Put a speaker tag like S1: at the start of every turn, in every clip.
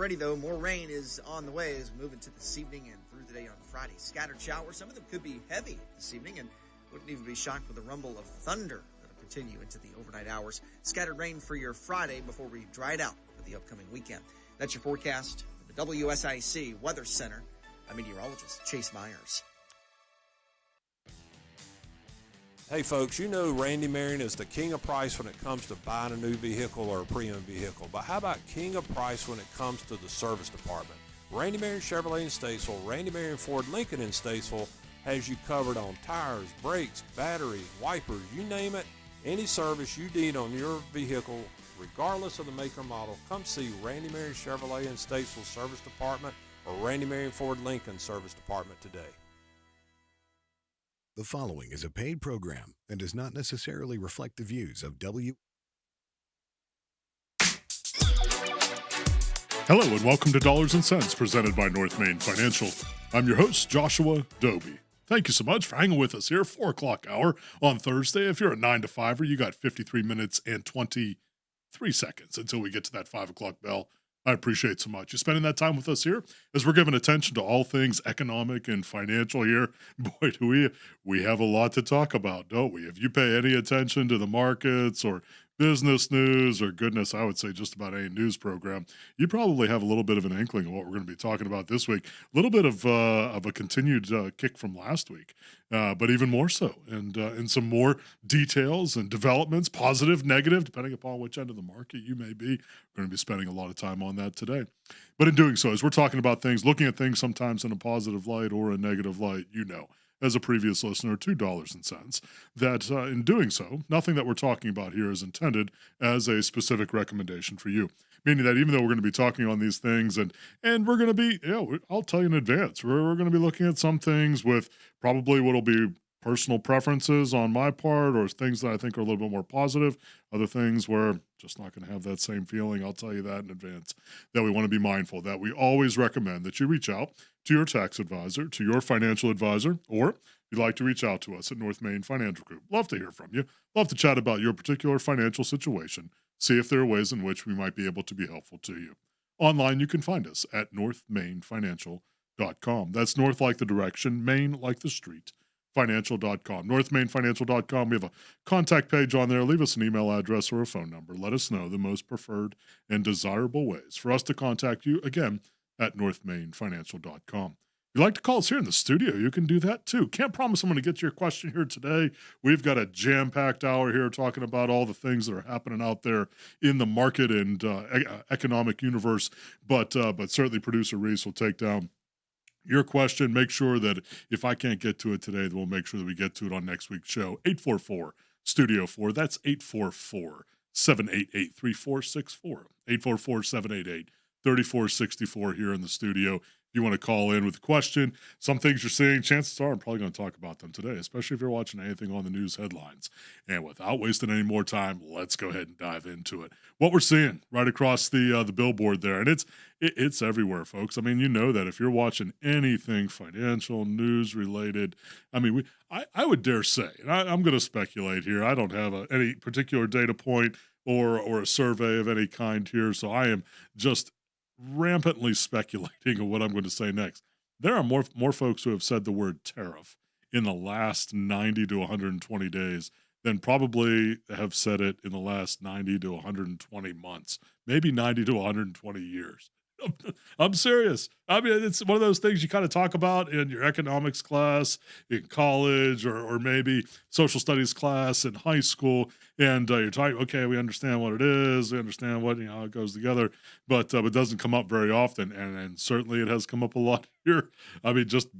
S1: ready, though. More rain is on the way as we move into this evening and through the day on Friday. Scattered showers. Some of them could be heavy this evening and wouldn't even be shocked with a rumble of thunder that'll continue into the overnight hours. Scattered rain for your Friday before we dry it out for the upcoming weekend. That's your forecast from the WSIC Weather Center. I'm meteorologist Chase Myers.
S2: Hey folks, you know Randy Marion is the king of price when it comes to buying a new vehicle or a pre-owned vehicle. But how about king of price when it comes to the service department? Randy Marion Chevrolet in Statesville, Randy Marion Ford Lincoln in Statesville has you covered on tires, brakes, batteries, wipers, you name it. Any service you need on your vehicle, regardless of the make or model, come see Randy Marion Chevrolet in Statesville Service Department or Randy Marion Ford Lincoln Service Department today.
S3: The following is a paid program and does not necessarily reflect the views of
S4: Hello and welcome to Dollars and Cents presented by North Main Financial. I'm your host, Joshua Dobi. Thank you so much for hanging with us here, 4 o'clock hour on Thursday. If you're a 9 to 5er, you got 53 minutes and 23 seconds until we get to that 5 o'clock bell. I appreciate so much you spending that time with us here as we're giving attention to all things economic and financial here. Boy, do we have a lot to talk about, don't we? If you pay any attention to the markets or business news or goodness, I would say just about any news program, you probably have a little bit of an inkling of what we're going to be talking about this week. A little bit of a continued kick from last week, but even more so, and some more details and developments, positive, negative, depending upon which end of the market you may be. We're going to be spending a lot of time on that today. But in doing so, as we're talking about things, looking at things sometimes in a positive light or a negative light, as a previous listener to Dollars and Cents, that in doing so, nothing that we're talking about here is intended as a specific recommendation for you. Meaning that even though we're going to be talking on these things and we're going to be, I'll tell you in advance, we're going to be looking at some things with probably what'll be personal preferences on my part or things that I think are a little bit more positive, other things where just not going to have that same feeling. I'll tell you that in advance, that we want to be mindful that we always recommend that you reach out to your tax advisor, to your financial advisor, or if you'd like to reach out to us at North Main Financial Group. Love to hear from you. Love to chat about your particular financial situation. See if there are ways in which we might be able to be helpful to you. Online, you can find us at northmainfinancial.com. That's north like the direction, Main like the street. Financial.com. NorthMainFinancial.com. We have a contact page on there. Leave us an email address or a phone number. Let us know the most preferred and desirable ways for us to contact you, again, at NorthMainFinancial.com. If you'd like to call us here in the studio, you can do that too. Can't promise I'm going to get to your question here today. We've got a jam-packed hour here talking about all the things that are happening out there in the market and economic universe, but certainly producer Reese will take down your question. Make sure that if I can't get to it today, then we'll make sure that we get to it on next week's show. 844-STUDIO-4. That's 844-788-3464. 844-788-3464 here in the studio. If you want to call in with a question, some things you're seeing, chances are I'm probably going to talk about them today, especially if you're watching anything on the news headlines. And without wasting any more time, let's go ahead and dive into it. What we're seeing right across the billboard there, and it's everywhere, folks. I mean, you know that if you're watching anything financial, news related, I mean, I would dare say, and I'm going to speculate here, I don't have any particular data point or a survey of any kind here, so I am just rampantly speculating on what I'm going to say next. There are more folks who have said the word tariff in the last 90 to 120 days than probably have said it in the last 90 to 120 months, maybe 90 to 120 years. I'm serious. I mean, it's one of those things you kind of talk about in your economics class in college or maybe social studies class in high school. And you're talking, okay, we understand what it is. We understand what, how it goes together, but it doesn't come up very often. And certainly it has come up a lot here. I mean, just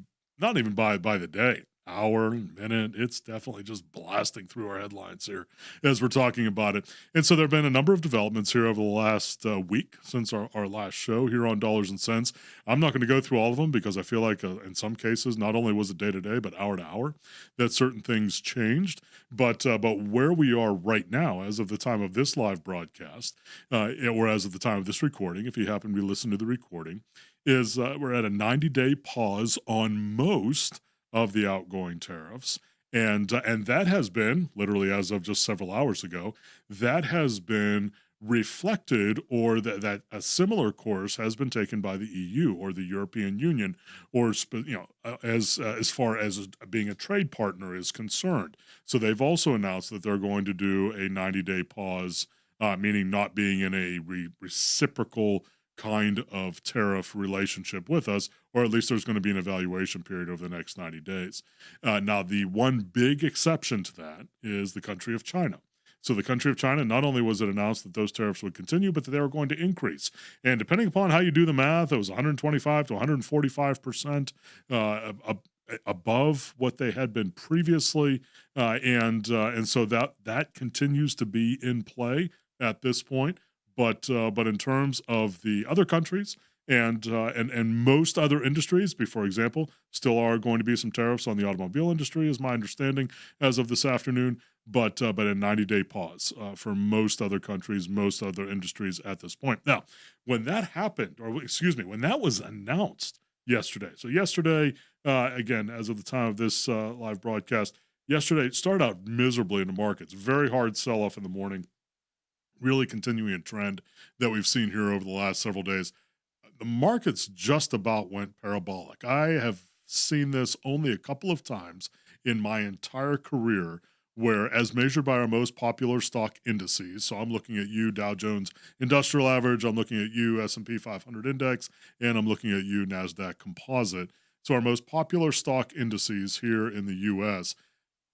S4: not even by the day. Hour, minute, it's definitely just blasting through our headlines here as we're talking about it. And so there have been a number of developments here over the last week since our last show here on Dollars and Cents. I'm not going to go through all of them because I feel like in some cases, not only was it day to day, but hour to hour, that certain things changed. But where we are right now, as of the time of this live broadcast, or as of the time of this recording, if you happen to be listening to the recording, is we're at a 90-day pause on most of the outgoing tariffs. And that has been, literally as of just several hours ago, that has been reflected, or that a similar course has been taken by the EU or the European Union, or as far as being a trade partner is concerned. So they've also announced that they're going to do a 90-day pause, meaning not being in a reciprocal kind of tariff relationship with us, or at least there's going to be an evaluation period over the next 90 days. Now, the one big exception to that is the country of China. So the country of China, not only was it announced that those tariffs would continue, but that they were going to increase. And depending upon how you do the math, it was 125 to 145% above what they had been previously. And so that continues to be in play at this point. But in terms of the other countries and most other industries, for example, still are going to be some tariffs on the automobile industry, is my understanding as of this afternoon. But a 90-day pause for most other countries, most other industries at this point. Now, when that happened, when that was announced yesterday. So yesterday, again, as of the time of this live broadcast, yesterday it started out miserably in the markets. Very hard sell-off in the morning, really continuing a trend that we've seen here over the last several days. The markets just about went parabolic. I have seen this only a couple of times in my entire career, where, as measured by our most popular stock indices, so I'm looking at you, Dow Jones Industrial Average, I'm looking at you, S&P 500 Index, and I'm looking at you, NASDAQ Composite. So our most popular stock indices here in the U.S.,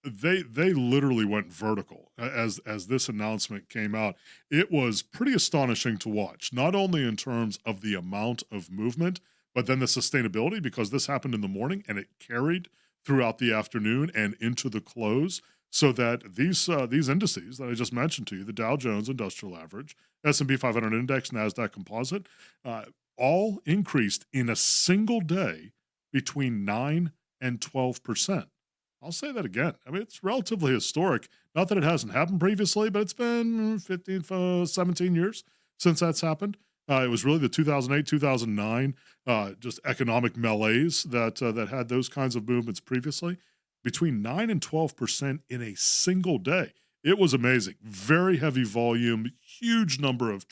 S4: they literally went vertical as this announcement came out. It was pretty astonishing to watch, not only in terms of the amount of movement, but then the sustainability, because this happened in the morning and it carried throughout the afternoon and into the close. So that these indices that I just mentioned to you, the Dow Jones Industrial Average, S&P 500 Index, NASDAQ Composite, all increased in a single day between 9 and 12%. I'll say that again. I mean, it's relatively historic. Not that it hasn't happened previously, but it's been 15, 17 years since that's happened. It was really the 2008, 2009 just economic malaise that had those kinds of movements previously. Between 9 and 12% in a single day. It was amazing. Very heavy volume, huge number of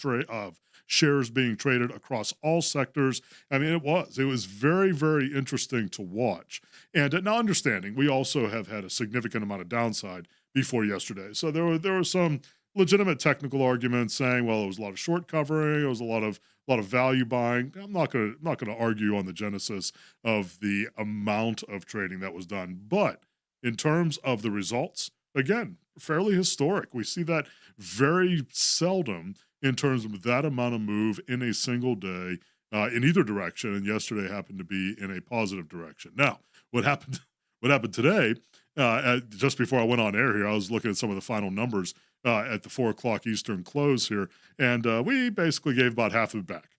S4: shares being traded across all sectors. I mean, it was very, very interesting to watch. And now, understanding, we also have had a significant amount of downside before yesterday. So there were some legitimate technical arguments saying, well, it was a lot of short covering, it was a lot of value buying. I'm not going to argue on the genesis of the amount of trading that was done, but in terms of the results, again, fairly historic. We see that very seldom in terms of that amount of move in a single day in either direction, and yesterday happened to be in a positive direction. Now, what happened today, just before I went on air here, I was looking at some of the final numbers at the 4 o'clock Eastern close here, and we basically gave about half of it back.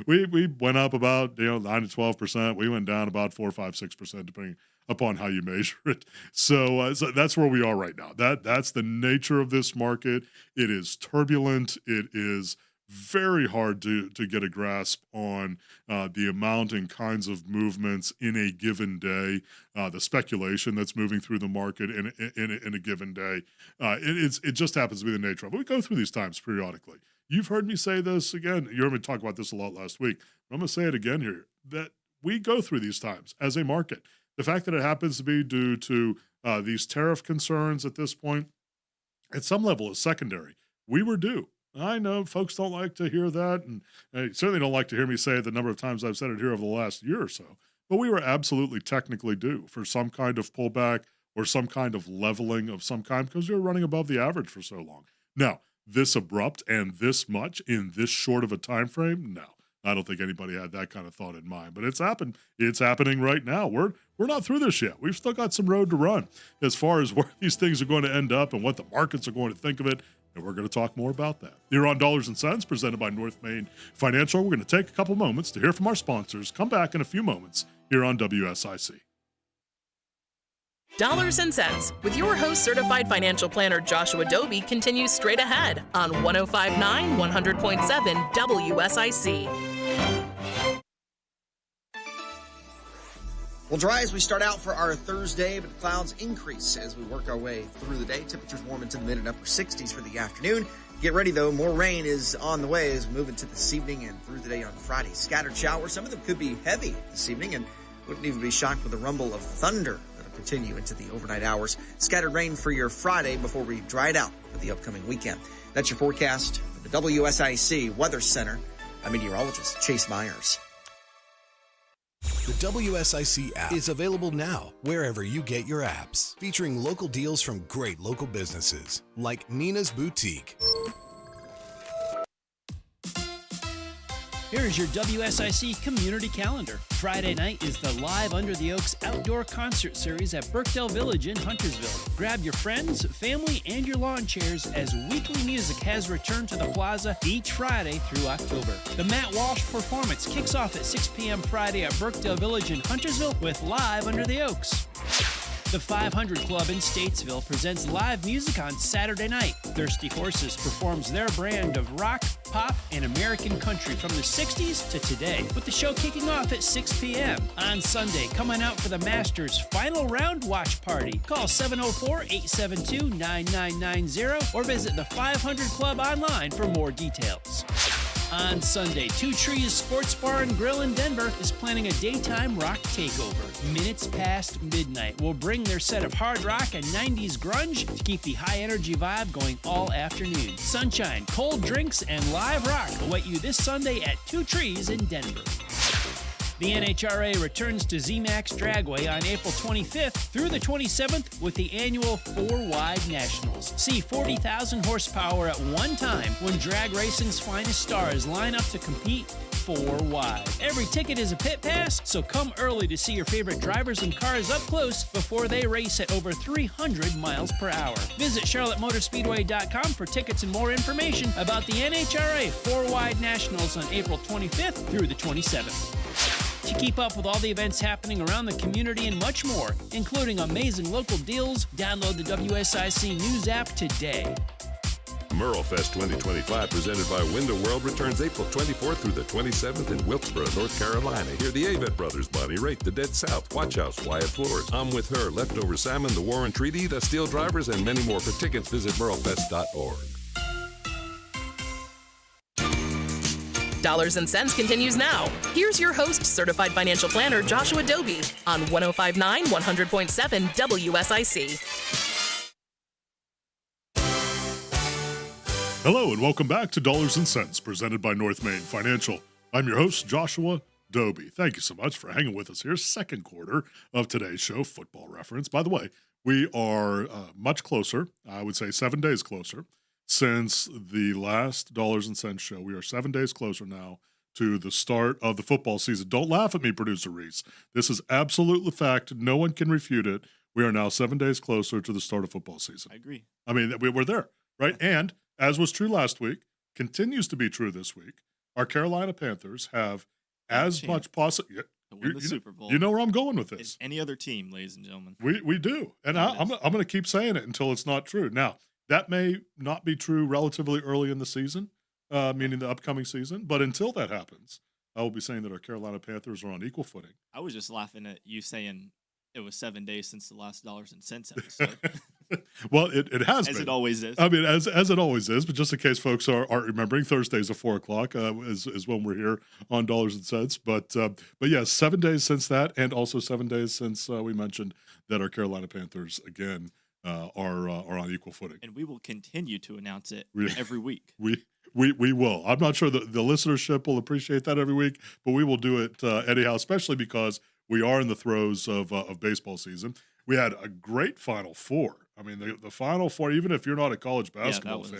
S4: We went up about 9 to 12%. We went down about 4, 5, 6%, depending upon how you measure it. So that's where we are right now. That's the nature of this market. It is turbulent. It is very hard to get a grasp on the amount and kinds of movements in a given day, the speculation that's moving through the market in a given day. It just happens to be the nature of it. We go through these times periodically. You've heard me say this again. You heard me talk about this a lot last week. But I'm going to say it again here, that we go through these times as a market. The fact that it happens to be due to these tariff concerns at this point, at some level, is secondary. We were due. I know folks don't like to hear that, and they certainly don't like to hear me say it the number of times I've said it here over the last year or so, but we were absolutely technically due for some kind of pullback or some kind of leveling of some kind, because we were running above the average for so long. Now, this abrupt and this much in this short of a time frame, no. I don't think anybody had that kind of thought in mind, but it's happened. It's happening right now. We're not through this yet. We've still got some road to run as far as where these things are going to end up and what the markets are going to think of it. And we're going to talk more about that. Here on Dollars and Cents, presented by North Main Financial, we're going to take a couple moments to hear from our sponsors. Come back in a few moments here on WSIC.
S5: Dollars and Cents with your host, certified financial planner Joshua Dobi, continues straight ahead on 105.9, 100.7 WSIC.
S1: Well, dry as we start out for our Thursday, but clouds increase as we work our way through the day. Temperatures warm into the mid and upper 60s for the afternoon. Get ready, though. More rain is on the way as we move into this evening and through the day on Friday. Scattered showers. Some of them could be heavy this evening and wouldn't even be shocked with a rumble of thunder that'll continue into the overnight hours. Scattered rain for your Friday before we dry it out for the upcoming weekend. That's your forecast for the WSIC Weather Center. I'm meteorologist Chase Myers.
S3: The WSIC app is available now wherever you get your apps, featuring local deals from great local businesses like Nina's Boutique.
S6: Here's your WSIC community calendar. Friday night is the Live Under the Oaks Outdoor Concert Series at Birkdale Village in Huntersville. Grab your friends, family, and your lawn chairs as weekly music has returned to the plaza each Friday through October. The Matt Walsh performance kicks off at 6 p.m. Friday at Birkdale Village in Huntersville with Live Under the Oaks. The 500 Club in Statesville presents live music on Saturday night. Thirsty Horses performs their brand of rock, pop, and American country from the 60s to today, with the show kicking off at 6 p.m. On Sunday, come on out for the Masters Final Round Watch Party. Call 704-872-9990 or visit the 500 Club online for more details. On Sunday, Two Trees Sports Bar and Grill in Denver is planning a daytime rock takeover. Minutes Past Midnight will bring their set of hard rock and 90s grunge to keep the high-energy vibe going all afternoon. Sunshine, cold drinks, and live rock await you this Sunday at Two Trees in Denver. The NHRA returns to ZMAX Dragway on April 25th through the 27th with the annual 4-Wide Nationals. See 40,000 horsepower at one time when drag racing's finest stars line up to compete 4-wide. Every ticket is a pit pass, so come early to see your favorite drivers and cars up close before they race at over 300 miles per hour. Visit CharlotteMotorspeedway.com for tickets and more information about the NHRA 4-Wide Nationals on April 25th through the 27th. To keep up with all the events happening around the community and much more, including amazing local deals, download the WSIC News app today.
S7: MerleFest 2025, presented by Window World, returns April 24th through the 27th in Wilkesboro, North Carolina. Hear the Avett Brothers, Bonnie Raitt, The Dead South, Watch House, Wyatt Floors, I'm With Her, Leftover Salmon, The Warren Treaty, The Steel Drivers, and many more. For tickets, visit merlefest.org.
S5: Dollars and Cents continues now. Here's your host, certified financial planner Joshua Dobi on 105.9 100.7 WSIC.
S4: Hello and welcome back to Dollars and Cents, presented by North Main Financial. I'm your host, Joshua Dobi. Thank you so much for hanging with us here. Second quarter of today's show, Football Reference. By the way, we are much closer, I would say 7 days closer, since the last Dollars and Cents show. We are 7 days closer now to the start of the football season. Don't laugh at me, Producer Reese. This is absolute fact. No one can refute it. We are now 7 days closer to the start of football season.
S8: I agree.
S4: I mean, we're there, right? And as was true last week, continues to be true this week, our Carolina Panthers have as much possible
S8: to win the Super Bowl.
S4: You know where I'm going with this.
S8: Any other team, ladies and gentlemen.
S4: We do. And I'm going to keep saying it until it's not true. Now, that may not be true relatively early in the season, meaning the upcoming season. But until that happens, I will be saying that our Carolina Panthers are on equal footing.
S8: I was just laughing at you saying it was 7 days since the last Dollars and Cents episode.
S4: Well, it has been.
S8: As it always is.
S4: I mean, as it always is. But just in case folks aren't remembering, Thursdays at 4 o'clock is when we're here on Dollars and Cents. But yes, 7 days since that, and also 7 days since we mentioned that our Carolina Panthers, again, are on equal footing.
S8: And we will continue to announce it every week.
S4: We will. I'm not sure the listenership will appreciate that every week, but we will do it anyhow, especially because we are in the throes of baseball season. We had a great Final Four. I mean, the Final Four, even if you're not a college basketball fan,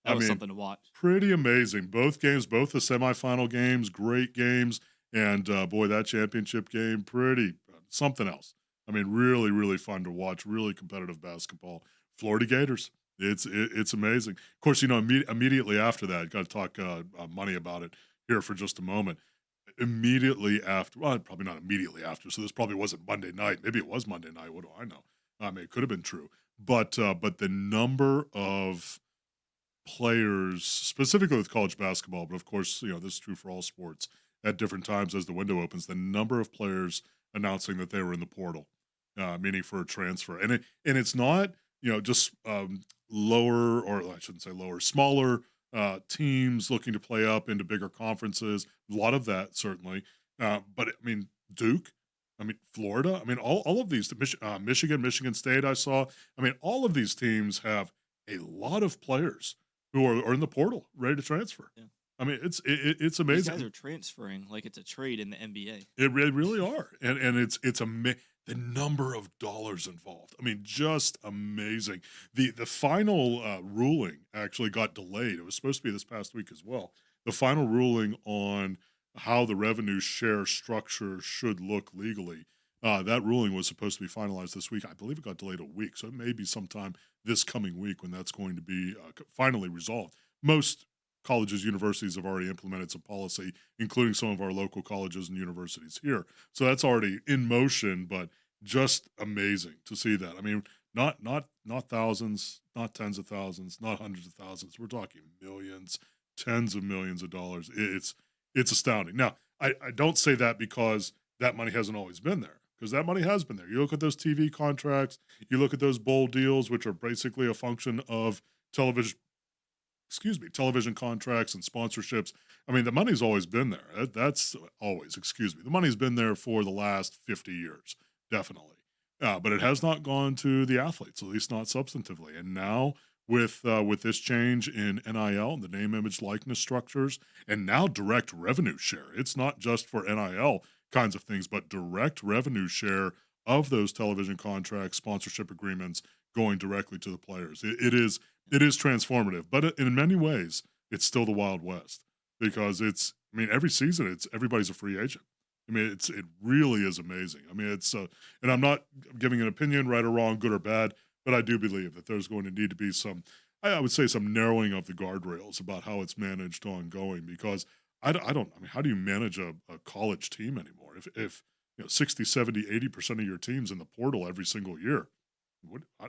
S8: that was something to watch.
S4: Pretty amazing. Both games, both the semifinal games, great games. And, boy, that championship game, pretty something else. I mean, really, really fun to watch, really competitive basketball. Florida Gators, it's amazing. Of course, immediately after that, got to talk money about it here for just a moment. Immediately after, well, probably not immediately after, so this probably wasn't Monday night. Maybe it was Monday night. What do I know? I mean, it could have been true. But the number of players, specifically with college basketball, but of course, this is true for all sports at different times as the window opens, the number of players announcing that they were in the portal, meaning for a transfer. And it's not just lower, or I shouldn't say lower, smaller teams looking to play up into bigger conferences. A lot of that certainly, but I mean Duke. I mean, Florida. I mean, all of these, Michigan State, I saw. I mean, all of these teams have a lot of players who are in the portal ready to transfer.
S8: Yeah.
S4: I mean, it's
S8: These
S4: amazing.
S8: guys are transferring like it's a trade in the NBA.
S4: Really are, and the number of dollars involved. I mean, just amazing. The final ruling actually got delayed. It was supposed to be this past week as well. The final ruling on how the revenue share structure should look legally. That ruling was supposed to be finalized this week. I believe it got delayed a week, so it may be sometime this coming week when that's going to be finally resolved. Most colleges, universities have already implemented some policy, including some of our local colleges and universities here. So that's already in motion, but just amazing to see that. I mean, not thousands, not tens of thousands, not hundreds of thousands. We're talking millions, tens of millions of dollars. It's astounding. Now, I don't say that because that money hasn't always been there, because that money has been there. You look at those TV contracts, you look at those bowl deals, which are basically a function of television contracts and sponsorships. I mean, the money's always been there. That's always, the money's been there for the last 50 years, definitely. But it has not gone to the athletes, at least not substantively. And now with this change in NIL and the name, image, likeness structures, and now direct revenue share. It's not just for NIL kinds of things, but direct revenue share of those television contracts, sponsorship agreements going directly to the players. It is transformative, but in many ways, it's still the Wild West, because every season everybody's a free agent. I mean, it really is amazing. I mean, and I'm not giving an opinion, right or wrong, good or bad, but I do believe that there's going to need to be I would say some narrowing of the guardrails about how it's managed ongoing, because I mean, how do you manage a college team anymore? If 60, 70, 80% of your team's in the portal every single year,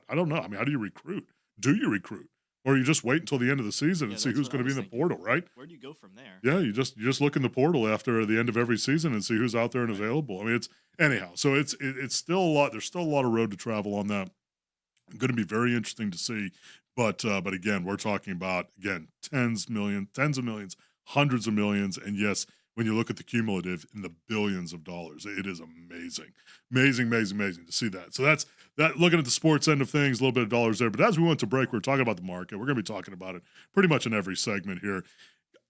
S4: I don't know. I mean, how do you recruit? Do you recruit? Or you just wait until the end of the season and see who's going to be in the portal, right?
S8: Where do you go from there?
S4: Yeah, you just look in the portal after the end of every season and see who's out there and available. I mean, so it's still a lot. There's still a lot of road to travel on that. Going to be very interesting to see, but again, we're talking about tens of millions, hundreds of millions, and yes, when you look at the cumulative, in the billions of dollars. It is amazing to see that. So that's that. Looking at the sports end of things, a little bit of dollars there. But as we went to break, we're talking about the market. We're going to be talking about it pretty much in every segment here.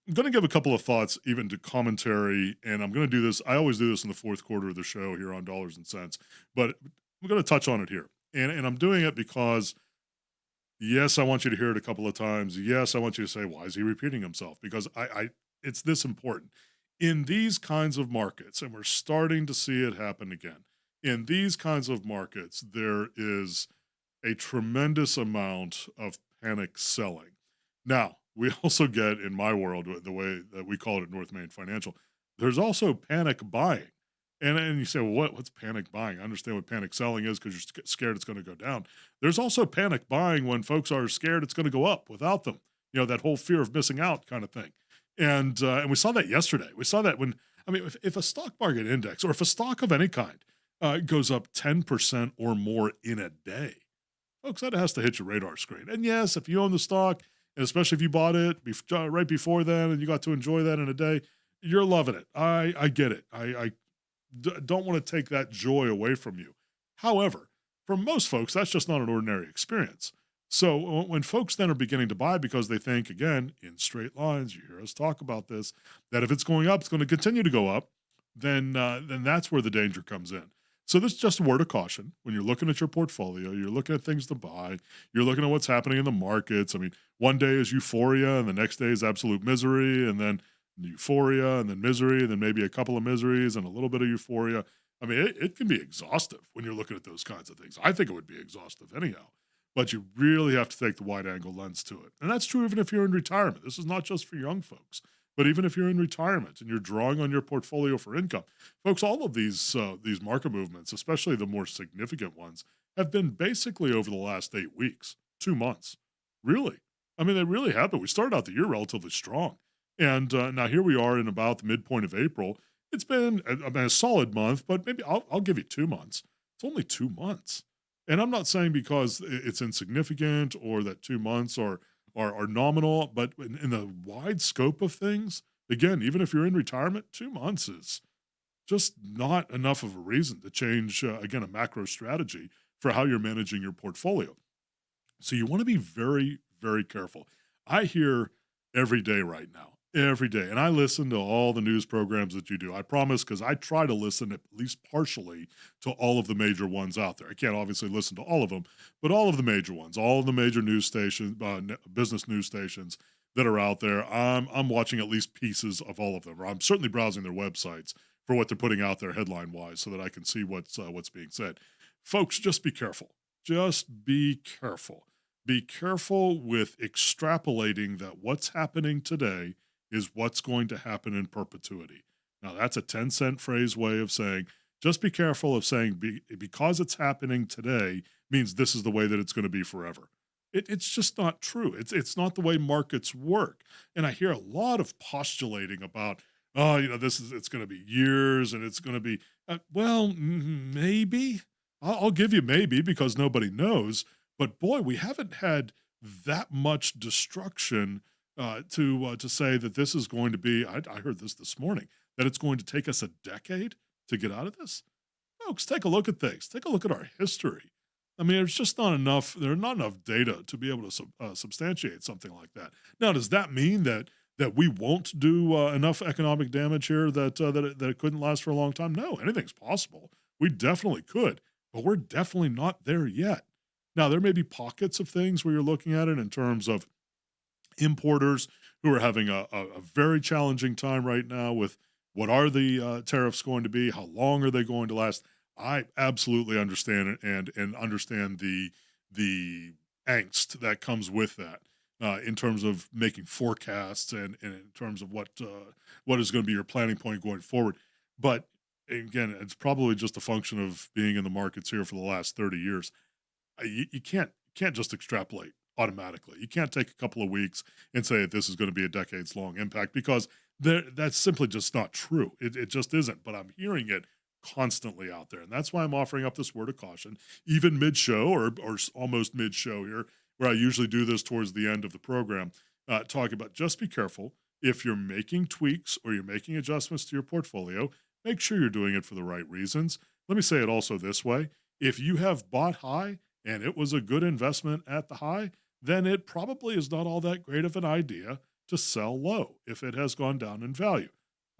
S4: I'm going to give a couple of thoughts, even to commentary, and I'm going to do this. I always do this in the fourth quarter of the show here on Dollars and Cents, but I'm going to touch on it here. And I'm doing it because, yes, I want you to hear it a couple of times. Yes, I want you to say, why is he repeating himself? Because it's this important. In these kinds of markets, and we're starting to see it happen again, in these kinds of markets, there is a tremendous amount of panic selling. Now, we also get, in my world, the way that we call it at North Main Financial, there's also panic buying. And you say, well, what's panic buying? I understand what panic selling is because you're scared it's going to go down. There's also panic buying when folks are scared it's going to go up without them. That whole fear of missing out kind of thing. And we saw that yesterday. We saw that if a stock market index or if a stock of any kind goes up 10% or more in a day, folks, that has to hit your radar screen. And yes, if you own the stock, and especially if you bought it right before then and you got to enjoy that in a day, you're loving it. I get it. I don't want to take that joy away from you. However, for most folks, that's just not an ordinary experience. So when folks then are beginning to buy because they think, again, in straight lines, you hear us talk about this, that if it's going up, it's going to continue to go up, then that's where the danger comes in. So this is just a word of caution. When you're looking at your portfolio, you're looking at things to buy, you're looking at what's happening in the markets. I mean, one day is euphoria, and the next day is absolute misery, and then euphoria, and then misery, and then maybe a couple of miseries and a little bit of euphoria. I mean, it can be exhaustive when you're looking at those kinds of things. I think it would be exhaustive anyhow. But you really have to take the wide-angle lens to it. And that's true even if you're in retirement. This is not just for young folks. But even if you're in retirement and you're drawing on your portfolio for income, folks, all of these market movements, especially the more significant ones, have been basically over the last 8 weeks, 2 months. Really. I mean, they really have been. We started out the year relatively strong. And now here we are in about the midpoint of April. It's been a solid month, but maybe I'll give you 2 months. It's only 2 months. And I'm not saying because it's insignificant or that 2 months are nominal, but in the wide scope of things, again, even if you're in retirement, 2 months is just not enough of a reason to change, again, a macro strategy for how you're managing your portfolio. So you want to be very, very careful. I hear every day right now, every day, and I listen to all the news programs that you do. I promise, because I try to listen at least partially to all of the major ones out there. I can't obviously listen to all of them, but all of the major ones, all of the major news stations, business news stations that are out there. I'm watching at least pieces of all of them. Or I'm certainly browsing their websites for what they're putting out there headline wise, so that I can see what's being said. Folks, just be careful. Just be careful. Be careful with extrapolating that what's happening today is what's going to happen in perpetuity. Now, that's a 10-cent phrase way of saying, just be careful of saying because it's happening today means this is the way that it's going to be forever. It's just not true. It's not the way markets work. And I hear a lot of postulating about, it's going to be years and it's going to be, maybe. I'll give you maybe because nobody knows. But boy, we haven't had that much destruction to say that this is going to be. I heard this morning that it's going to take us a decade to get out of this. Folks, take a look at things. Take a look at our history. I mean, there's just not enough. There's not enough data to be able to substantiate something like that. Now, does that mean that we won't do enough economic damage here that it couldn't last for a long time? No, anything's possible. We definitely could, but we're definitely not there yet. Now, there may be pockets of things where you're looking at it in terms of importers who are having a very challenging time right now with what are the tariffs going to be? How long are they going to last? I absolutely understand it and understand the angst that comes with that in terms of making forecasts and in terms of what is going to be your planning point going forward. But again, it's probably just a function of being in the markets here for the last 30 years. You can't just extrapolate automatically. You can't take a couple of weeks and say that this is going to be a decades-long impact because that's simply just not true. It just isn't. But I'm hearing it constantly out there, and that's why I'm offering up this word of caution, even mid-show or almost mid-show here, where I usually do this towards the end of the program, talking about just be careful. If you're making tweaks or you're making adjustments to your portfolio, make sure you're doing it for the right reasons. Let me say it also this way. If you have bought high and it was a good investment at the high, then it probably is not all that great of an idea to sell low if it has gone down in value.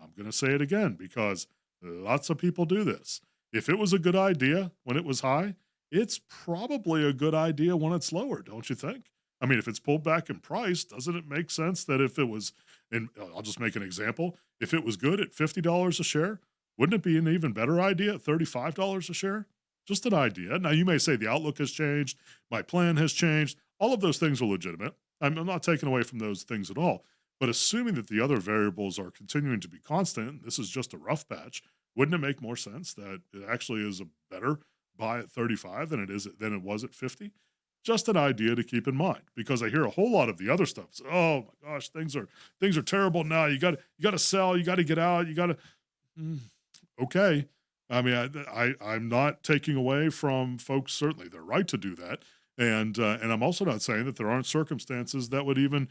S4: I'm going to say it again because lots of people do this. If it was a good idea when it was high, it's probably a good idea when it's lower, don't you think? I mean, if it's pulled back in price, doesn't it make sense that if it was, and I'll just make an example, if it was good at $50 a share, wouldn't it be an even better idea at $35 a share? Just an idea. Now, you may say the outlook has changed, my plan has changed. All of those things are legitimate. I'm not taking away from those things at all. But assuming that the other variables are continuing to be constant, this is just a rough patch, wouldn't it make more sense that it actually is a better buy at 35 than it was at 50? Just an idea to keep in mind, because I hear a whole lot of the other stuff. So, oh my gosh, things are terrible now. You got to sell. You got to get out. You got to. Okay. I mean, I'm not taking away from folks. Certainly, they're right to do that, and I'm also not saying that there aren't circumstances that would even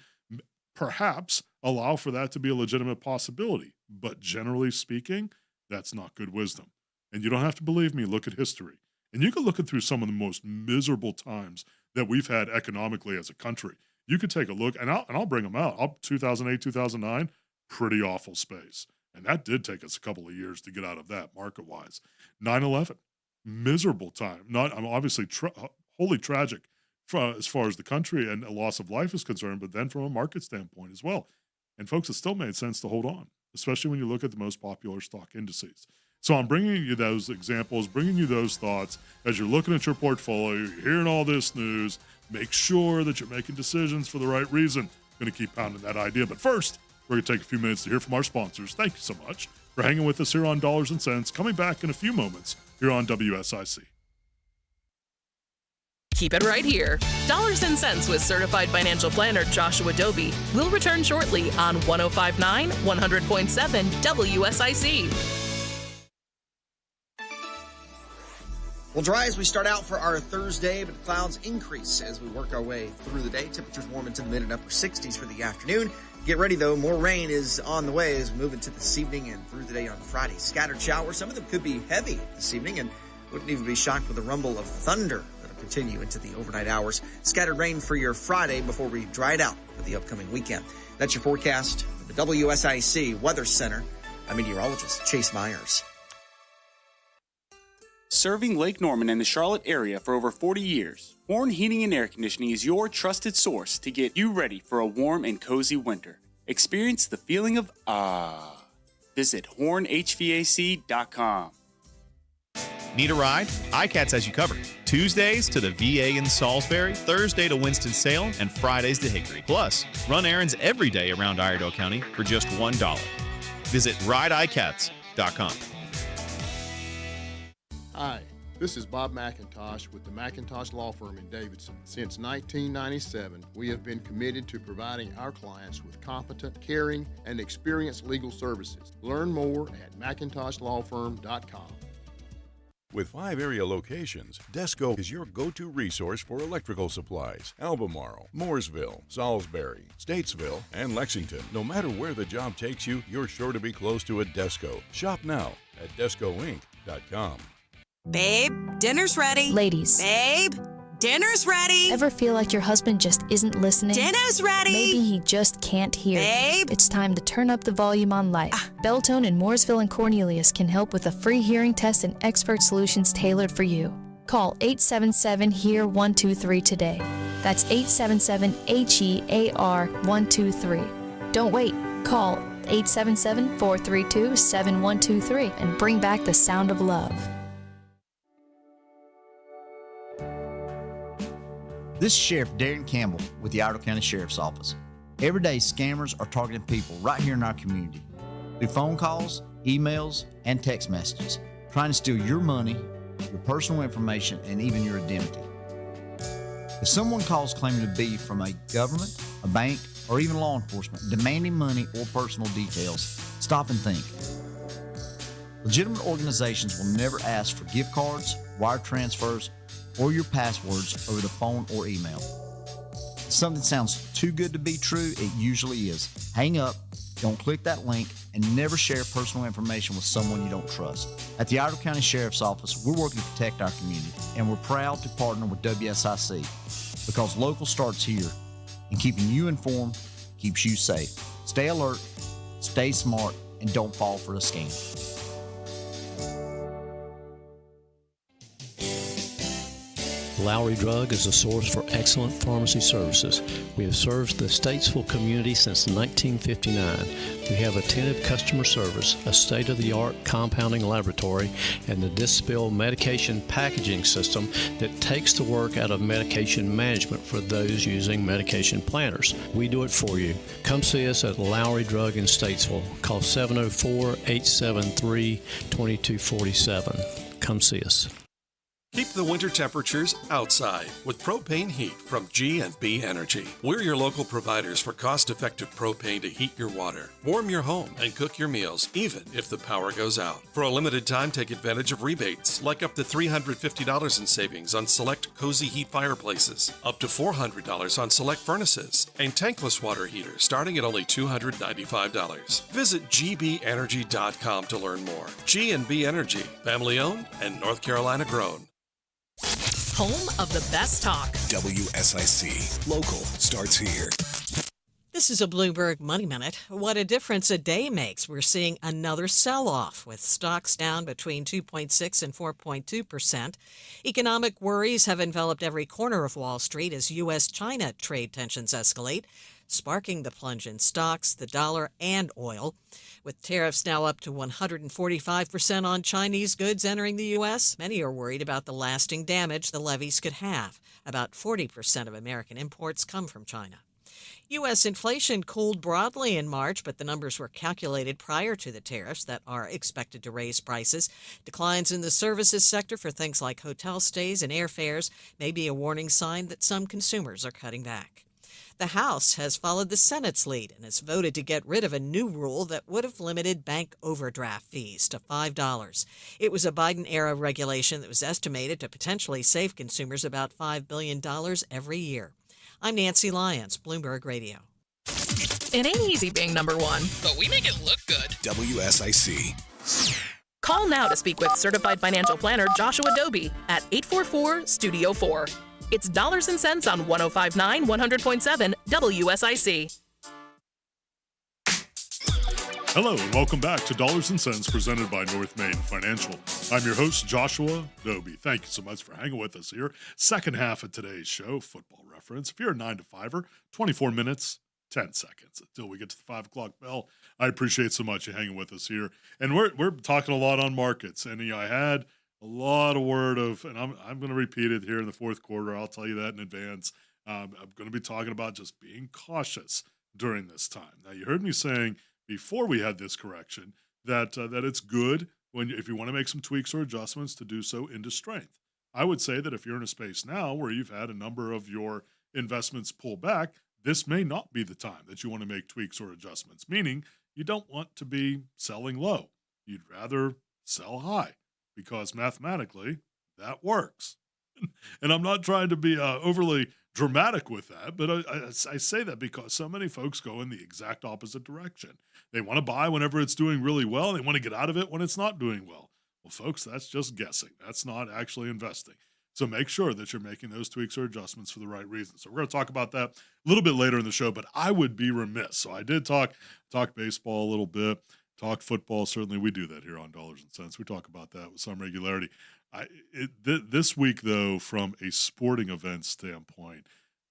S4: perhaps allow for that to be a legitimate possibility. But generally speaking, that's not good wisdom. And you don't have to believe me. Look at history, and you can look at through some of the most miserable times that we've had economically as a country. You could take a look, and I'll bring them out. 2008, 2009, pretty awful space. And that did take us a couple of years to get out of that market-wise. 9/11, miserable time. I'm obviously wholly tragic as far as the country and a loss of life is concerned, but then from a market standpoint as well. And folks, it still made sense to hold on, especially when you look at the most popular stock indices. So I'm bringing you those examples, bringing you those thoughts as you're looking at your portfolio, you're hearing all this news. Make sure that you're making decisions for the right reason. I'm going to keep pounding that idea. But first, we're going to take a few minutes to hear from our sponsors. Thank you so much for hanging with us here on Dollars and Cents. Coming back in a few moments here on WSIC.
S5: Keep it right here. Dollars and Cents with certified financial planner Joshua Dobi. We'll return shortly on 105.9, 100.7 WSIC.
S1: Well, dry as we start out for our Thursday, but clouds increase as we work our way through the day. Temperatures warm into the mid and upper 60s for the afternoon. Get ready, though. More rain is on the way as we move into this evening and through the day on Friday. Scattered showers. Some of them could be heavy this evening and wouldn't even be shocked with the rumble of thunder that'll continue into the overnight hours. Scattered rain for your Friday before we dry it out for the upcoming weekend. That's your forecast from the WSIC Weather Center. I'm meteorologist Chase Myers.
S9: Serving Lake Norman and the Charlotte area for over 40 years, Horn Heating and Air Conditioning is your trusted source to get you ready for a warm and cozy winter. Experience the feeling of Visit hornhvac.com.
S10: Need a ride? iCats has you covered. Tuesdays to the VA in Salisbury, Thursday to Winston-Salem, and Fridays to Hickory. Plus, run errands every day around Iredell County for just $1. Visit rideicats.com.
S11: Hi, this is Bob McIntosh with the McIntosh Law Firm in Davidson. Since 1997, we have been committed to providing our clients with competent, caring, and experienced legal services. Learn more at McIntoshLawFirm.com.
S12: With 5 area locations, Desco is your go-to resource for electrical supplies. Albemarle, Mooresville, Salisbury, Statesville, and Lexington. No matter where the job takes you, you're sure to be close to a Desco. Shop now at DescoInc.com.
S13: Babe, dinner's ready.
S14: Ladies.
S13: Babe, dinner's ready.
S14: Ever feel like your husband just isn't listening?
S13: Dinner's ready.
S14: Maybe he just can't hear.
S13: Babe.
S14: It's time to turn up the volume on life. Beltone in Mooresville and Cornelius can help with a free hearing test and expert solutions tailored for you. Call 877-HEAR-123 today. That's 877-HEAR-123. Don't wait. Call 877-432-7123 and bring back the sound of love.
S15: This is Sheriff Darren Campbell with the Iredell County Sheriff's Office. Every day, scammers are targeting people right here in our community through phone calls, emails, and text messages, trying to steal your money, your personal information, and even your identity. If someone calls claiming to be from a government, a bank, or even law enforcement, demanding money or personal details, stop and think. Legitimate organizations will never ask for gift cards, wire transfers, or your passwords over the phone or email. If something sounds too good to be true, it usually is. Hang up, don't click that link, and never share personal information with someone you don't trust. At the Iredell County Sheriff's Office, we're working to protect our community, and we're proud to partner with WSIC because local starts here, and keeping you informed keeps you safe. Stay alert, stay smart, and don't fall for a scam.
S16: Lowry Drug is a source for excellent pharmacy services. We have served the Statesville community since 1959. We have attentive customer service, a state-of-the-art compounding laboratory, and the Dispill medication packaging system that takes the work out of medication management for those using medication planners. We do it for you. Come see us at Lowry Drug in Statesville. Call 704-873-2247. Come see us.
S17: Keep the winter temperatures outside with propane heat from G&B Energy. We're your local providers for cost-effective propane to heat your water, warm your home, and cook your meals, even if the power goes out. For a limited time, take advantage of rebates, like up to $350 in savings on select Cozy Heat fireplaces, up to $400 on select furnaces, and tankless water heaters starting at only $295. Visit gbenergy.com to learn more. G&B Energy, family-owned and North Carolina grown.
S5: Home of the best talk.
S3: WSIC. Local starts here.
S18: This is a Bloomberg Money Minute. What a difference a day makes. We're seeing another sell-off with stocks down between 2.6 and 4.2%. Economic worries have enveloped every corner of Wall Street as U.S.-China trade tensions escalate, sparking the plunge in stocks, the dollar, and oil. With tariffs now up to 145% on Chinese goods entering the U.S., many are worried about the lasting damage the levies could have. About 40% of American imports come from China. U.S. inflation cooled broadly in March, but the numbers were calculated prior to the tariffs that are expected to raise prices. Declines in the services sector for things like hotel stays and airfares may be a warning sign that some consumers are cutting back. The House has followed the Senate's lead and has voted to get rid of a new rule that would have limited bank overdraft fees to $5. It was a Biden-era regulation that was estimated to potentially save consumers about $5 billion every year. I'm Nancy Lyons, Bloomberg Radio.
S5: It ain't easy being number one, but we make it look good.
S3: WSIC.
S5: Call now to speak with certified financial planner Joshua Dobi at 844-STUDIO-4. It's dollars and cents on 105.9 100.7 WSIC.
S4: Hello and welcome back to Dollars and Cents presented by North Main Financial. I'm your host, Joshua Dobi. Thank you so much for hanging with us here. Second half of today's show, Football Reference. If you're a 9 to 5er, 24 minutes, 10 seconds until we get to the 5 o'clock bell. I appreciate so much you hanging with us here. And we're talking a lot on markets. And I had a lot of word of, and I'm going to repeat it here in the fourth quarter. I'll tell you that in advance. I'm going to be talking about just being cautious during this time. Now, you heard me saying before we had this correction that it's good if you want to make some tweaks or adjustments to do so into strength. I would say that if you're in a space now where you've had a number of your investments pull back, this may not be the time that you want to make tweaks or adjustments, meaning you don't want to be selling low. You'd rather sell high because mathematically that works. And I'm not trying to be overly dramatic with that, but I say that because so many folks go in the exact opposite direction. They want to buy whenever it's doing really well, and they want to get out of it when it's not doing well. Well, folks, that's just guessing. That's not actually investing. So make sure that you're making those tweaks or adjustments for the right reasons. So we're going to talk about that a little bit later in the show, but I would be remiss. So I did talk baseball a little bit, talk football. Certainly we do that here on Dollars and Cents. We talk about that with some regularity. This week, though, from a sporting event standpoint,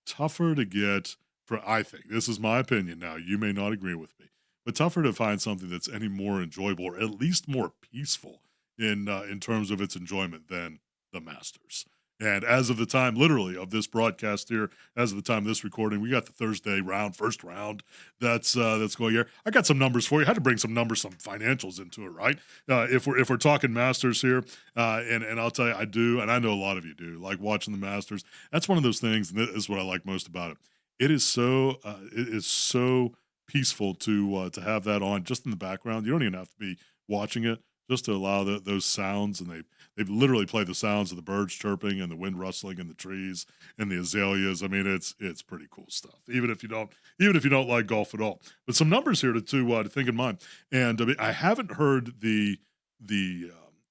S4: tougher to get for, I think, this is my opinion now, you may not agree with me, but tougher to find something that's any more enjoyable or at least more peaceful in terms of its enjoyment than the Masters. And as of the time, literally, of this broadcast here, as of the time of this recording, we got the Thursday first round that's going here. I got some numbers for you. I had to bring some numbers, some financials into it, right? If we're talking Masters here, and I'll tell you, I do, and I know a lot of you do, like watching the Masters. That's one of those things, and this is what I like most about it. It is so peaceful to have that on just in the background. You don't even have to be watching it, just to allow those sounds, and they literally play the sounds of the birds chirping and the wind rustling in the trees and the azaleas. I mean, it's pretty cool stuff. Even if you don't like golf at all. But some numbers here to think in mind. And I haven't heard the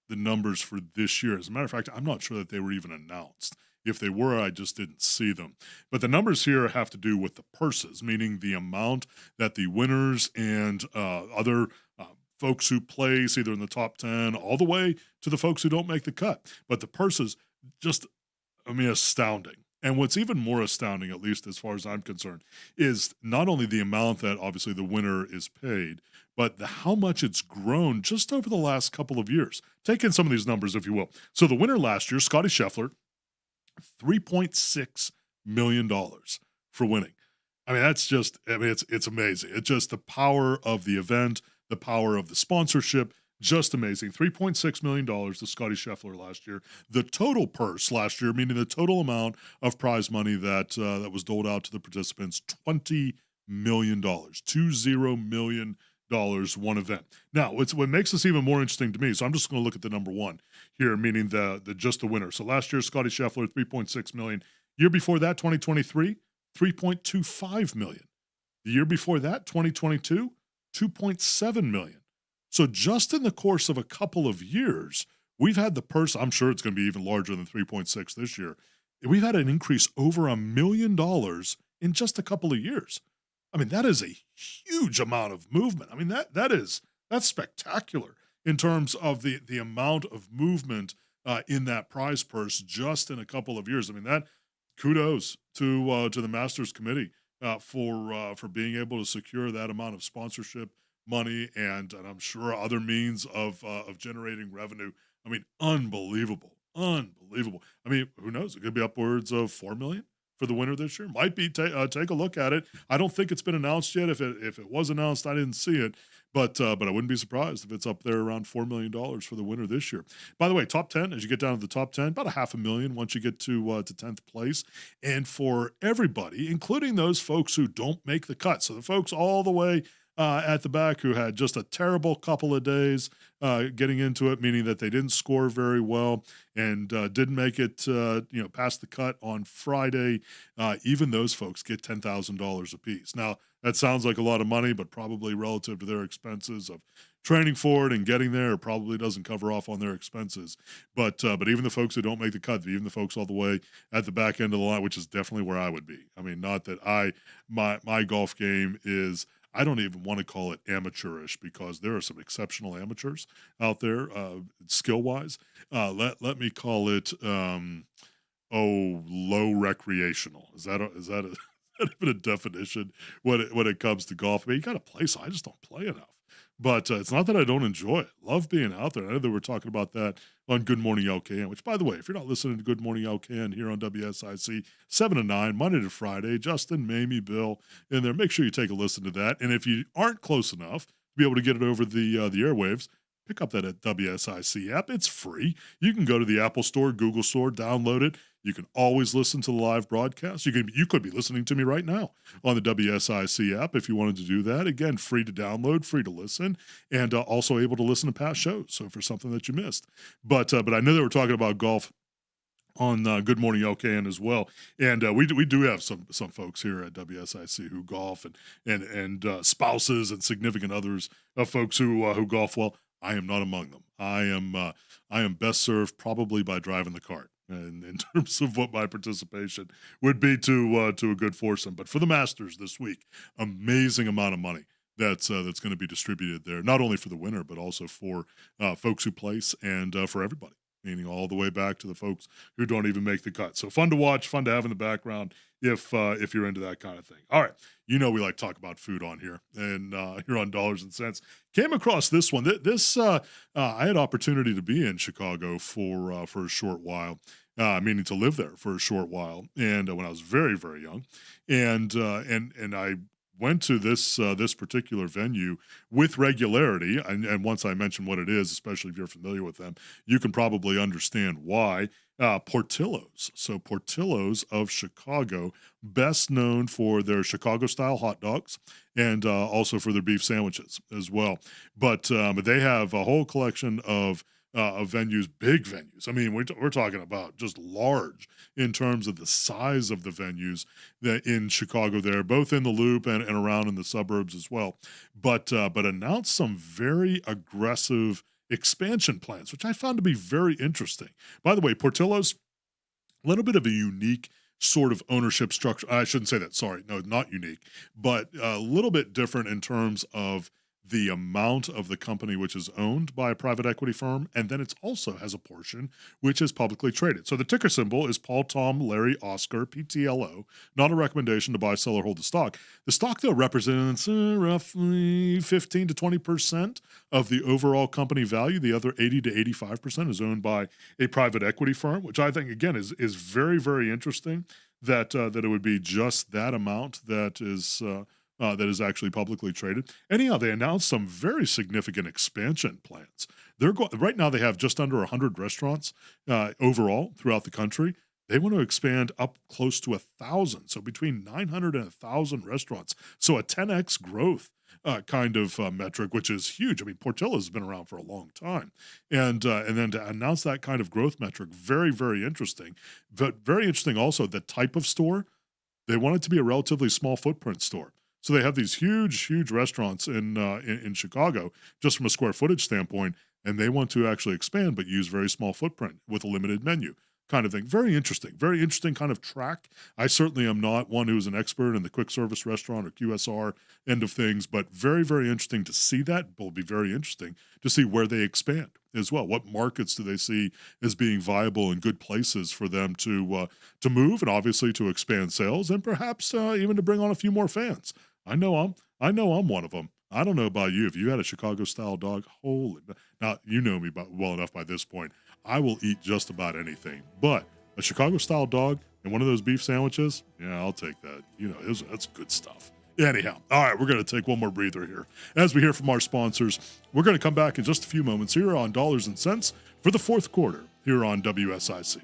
S4: numbers for this year. As a matter of fact, I'm not sure that they were even announced. If they were, I just didn't see them. But the numbers here have to do with the purses, meaning the amount that the winners and other folks who place either in the top 10 all the way to the folks who don't make the cut. But the purses, just, astounding. And what's even more astounding, at least as far as I'm concerned, is not only the amount that obviously the winner is paid, but how much it's grown just over the last couple of years. Take in some of these numbers, if you will. So the winner last year, Scotty Scheffler, $3.6 million for winning. I mean, that's just, it's amazing. It's just the power of the event, the power of the sponsorship, just amazing. $3.6 million to Scotty Scheffler last year. The total purse last year, meaning the total amount of prize money that was doled out to the participants, $20 million. $20 million one event. Now, what makes this even more interesting to me, so I'm just going to look at the number one here, meaning the just the winner. So last year, Scotty Scheffler, $3.6 million. Year before that, 2023, $3.25 million. The year before that, 2022, $2.7 million. So just in the course of a couple of years, we've had the purse, I'm sure it's going to be even larger than 3.6 this year. We've had an increase over $1 million in just a couple of years. I mean, that is a huge amount of movement. I mean, that's spectacular in terms of the amount of movement in that prize purse just in a couple of years. I mean, that kudos to the Masters Committee for being able to secure that amount of sponsorship money and I'm sure other means of generating revenue. I mean, unbelievable. I mean, who knows? It could be upwards of $4 million for the winner this year. Might be. Take a look at it. I don't think it's been announced yet. If it was announced, I didn't see it. But I wouldn't be surprised if it's up there around $4 million for the winner this year. By the way, top 10, as you get down to the top 10, about $500,000 once you get to 10th place. And for everybody, including those folks who don't make the cut. So the folks all the way at the back who had just a terrible couple of days getting into it, meaning that they didn't score very well and didn't make it past the cut on Friday. Even those folks get $10,000 apiece. Now, that sounds like a lot of money, but probably relative to their expenses of training for it and getting there, it probably doesn't cover off on their expenses. But even the folks who don't make the cut, even the folks all the way at the back end of the line, which is definitely where I would be. I mean, not that my golf game is, I don't even want to call it amateurish because there are some exceptional amateurs out there, skill-wise. Let me call it, low recreational. Is that even a definition when it comes to golf? I mean, you got to play, so I just don't play enough. But it's not that I don't enjoy it. Love being out there. I know that we're talking about that on Good Morning LKN, which, by the way, if you're not listening to Good Morning LKN here on WSIC, 7 to 9, Monday to Friday, Justin, Mamie, Bill in there, make sure you take a listen to that. And if you aren't close enough to be able to get it over the airwaves, pick up that at WSIC app. It's free. You can go to the Apple Store, Google Store, download it. You can always listen to the live broadcast. You could be listening to me right now on the WSIC app if you wanted to do that. Again, free to download, free to listen, and also able to listen to past shows. So for something that you missed, but I know they were talking about golf on Good Morning LKN as well, and we do have some folks here at WSIC who golf and spouses and significant others of folks who golf well. I am not among them. I am best served probably by driving the cart. And in terms of what my participation would be to a good foursome. But for the Masters this week, amazing amount of money that's going to be distributed there, not only for the winner, but also for folks who place and for everybody, meaning all the way back to the folks who don't even make the cut. So fun to watch, fun to have in the background if you're into that kind of thing. All right. We like to talk about food on here and here on Dollars and Cents. Came across this one. I had opportunity to be in Chicago for a short while, meaning to live there for a short while. And when I was very, very young, and I went to this particular venue with regularity. And once I mention what it is, especially if you're familiar with them, you can probably understand why. Portillo's. So Portillo's of Chicago, best known for their Chicago-style hot dogs and also for their beef sandwiches as well. But they have a whole collection of venues, big venues. I mean, we're talking about just large in terms of the size of the venues that in Chicago there, both in the Loop and around in the suburbs as well. But announced some very aggressive expansion plans, which I found to be very interesting. By the way, Portillo's, a little bit of a unique sort of ownership structure. I shouldn't say that. Sorry. No, not unique, but a little bit different in terms of the amount of the company which is owned by a private equity firm, and then it also has a portion which is publicly traded. So the ticker symbol is Paul, Tom, Larry, Oscar, PTLO, not a recommendation to buy, sell, or hold the stock. The stock, though, represents roughly 15 to 20% of the overall company value. The other 80 to 85% is owned by a private equity firm, which I think, again, is very, very interesting that it would be just that amount that is actually publicly traded. Anyhow, they announced some very significant expansion plans. Right now they have just under 100 restaurants overall throughout the country. They want to expand up close to 1,000, so between 900 and 1,000 restaurants. So a 10x growth kind of metric, which is huge. I mean, Portillo's has been around for a long time, and then to announce that kind of growth metric, very, very interesting. But very interesting also the type of store. They want it to be a relatively small footprint store. So they have these huge restaurants in Chicago, just from a square footage standpoint, and they want to actually expand, but use very small footprint with a limited menu kind of thing. Very interesting kind of track. I certainly am not one who is an expert in the quick service restaurant or QSR end of things, but very, very interesting to see that. It will be very interesting to see where they expand as well. What markets do they see as being viable and good places for them to move, and obviously to expand sales, and perhaps even to bring on a few more fans. I know I'm one of them. I don't know about you. If you had a Chicago-style dog, now you know me well enough by this point. I will eat just about anything, but a Chicago-style dog and one of those beef sandwiches, yeah, I'll take that. That's good stuff. Anyhow, all right, we're going to take one more breather here. As we hear from our sponsors, we're going to come back in just a few moments here on Dollars and Cents for the fourth quarter here on WSIC.